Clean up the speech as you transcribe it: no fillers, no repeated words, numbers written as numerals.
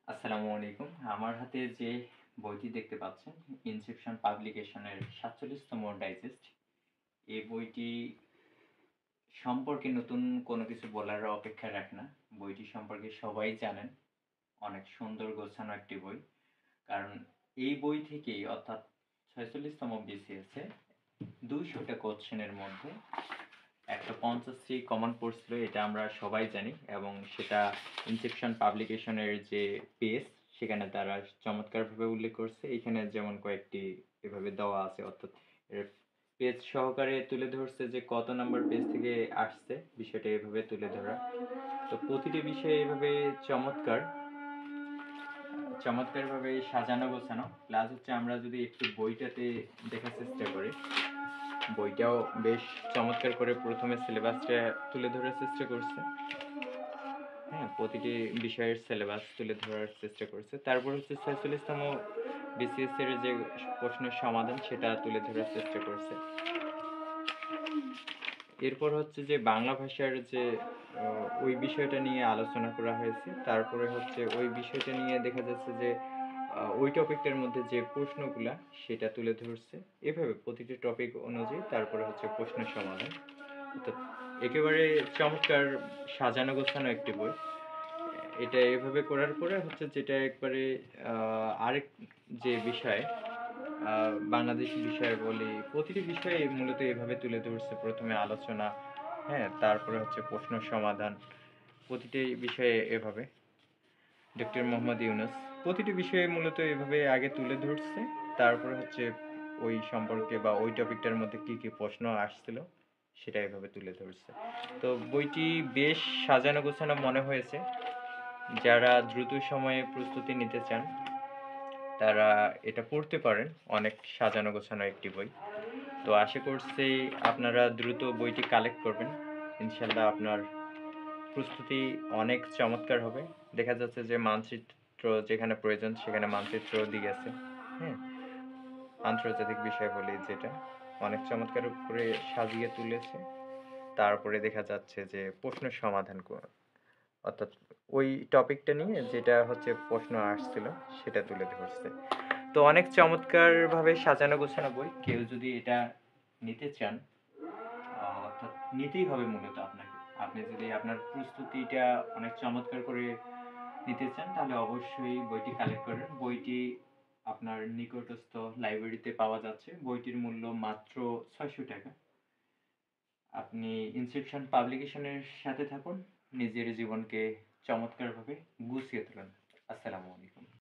আসসালামু আলাইকুম। আমার হাতে যে বইটি দেখতে পাচ্ছেন, ইনসেপশন পাবলিকেশনের ৪৭তম ডাইজেস্ট। এই বইটি সম্পর্কে নতুন কোনো কিছু বলার অপেক্ষা রাখে না। বইটি সম্পর্কে সবাই জানেন। অনেক সুন্দর গোছানো একটি বই। কারণ এই বই থেকেই অর্থাৎ ৪৬তম বিসিএসে ২০০ টা কোয়েশ্চেনের মধ্যে ১৫০টি কমন পড়ছিল, এটা আমরা সবাই জানি এবং সেটা ইনসেপশন পাবলিকেশনের যে পেজ সেখানে তারা চমৎকারভাবে উল্লেখ করছে। এখানে যেমন কয়েকটি এভাবে দেওয়া আছে, অর্থাৎ এর পেজ সহকারে তুলে ধরছে যে কত নাম্বার পেজ থেকে আসছে, বিষয়টা এভাবে তুলে ধরা। তো প্রতিটি বিষয় এভাবে চমৎকারভাবে সাজানো গোছানো। প্লাস হচ্ছে আমরা যদি একটু বইটাতে দেখার চেষ্টা করি, বইটাও বেশ চমৎকার করে প্রথমে সিলেবাসটা তুলে ধরার চেষ্টা করছে। হ্যাঁ, প্রতিটি বিষয়ের সিলেবাস তুলে ধরার চেষ্টা করছে। তারপর হচ্ছে ৪৬তম বিসিএস এর যে প্রশ্নের সমাধান সেটা তুলে ধরার চেষ্টা করছে। এরপর হচ্ছে যে বাংলা ভাষার যে ওই বিষয়টা নিয়ে আলোচনা করা হয়েছে। তারপরে হচ্ছে ওই বিষয়টা নিয়ে দেখা যাচ্ছে যে ওই টপিকটার মধ্যে যে প্রশ্নগুলা সেটা তুলে ধরছে। এভাবে প্রতিটি টপিক অনুযায়ী তারপরে হচ্ছে প্রশ্নের সমাধান। অর্থাৎ একেবারে চমৎকার সাজানো গোছানো একটি বই। এটা এভাবে করার পরে হচ্ছে যেটা একবারে আরেক যে বিষয় বাংলাদেশি বিষয় বলি, প্রতিটি বিষয়ে মূলত এভাবে তুলে ধরছে। প্রথমে আলোচনা, হ্যাঁ, তারপরে হচ্ছে প্রশ্ন সমাধান, প্রতিটি বিষয়ে এভাবে। ডক্টর মোহাম্মদ ইউনুস প্রতিটি বিষয়ে মূলত এভাবে আগে তুলে ধরছে, তারপরে হচ্ছে ওই সম্পর্কে বা ওই টপিকটার মধ্যে কি কি প্রশ্ন আসছিল সেটা এভাবে তুলে ধরছে। তো বইটি বেশ সাজানো গোছানো মনে হয়েছে। যারা দ্রুত সময়ে প্রস্তুতি নিতে চান তারা এটা পড়তে পারেন। অনেক সাজানো গোছানো একটি বই। তো আশা করছি আপনারা দ্রুত বইটি কালেক্ট করবেন। ইনশাল্লাহ আপনার প্রস্তুতি অনেক চমৎকার হবে। দেখা যাচ্ছে যে মানচিত্র যেখানে প্রয়োজন সেখানে মানচিত্রও দিয়ে গেছে। হ্যাঁ, আন্তর্জাতিক বিষয়াবলী যেটা অনেক চমৎকার করে সাজিয়ে তুলেছে। তারপরে দেখা যাচ্ছে যে প্রশ্নের সমাধান অর্থাৎ ওই টপিকটা নিয়ে যেটা হচ্ছে প্রশ্ন আসছিল সেটা তুলে ধরছে। তো অনেক চমৎকারভাবে সাজানো গোছানো বই। কেউ যদি এটা নিতে চান, অর্থাৎ নিতেই হবে মূলত আপনাকে। আপনি যদি আপনার প্রস্তুতিটা অনেক চমৎকার করে নিতে চান তাহলে অবশ্যই বইটি কালেক্ট করবেন। বইটি আপনার নিকটস্থ লাইব্রেরিতে পাওয়া যাচ্ছে। বইটির মূল্য মাত্র ৬০০ টাকা। আপনি ইনসেপশন পাবলিকেশনের সাথে থাকুন। নিজের জীবনকে চমৎকারভাবে গুছিয়ে তুলুন। আসসালামু আলাইকুম।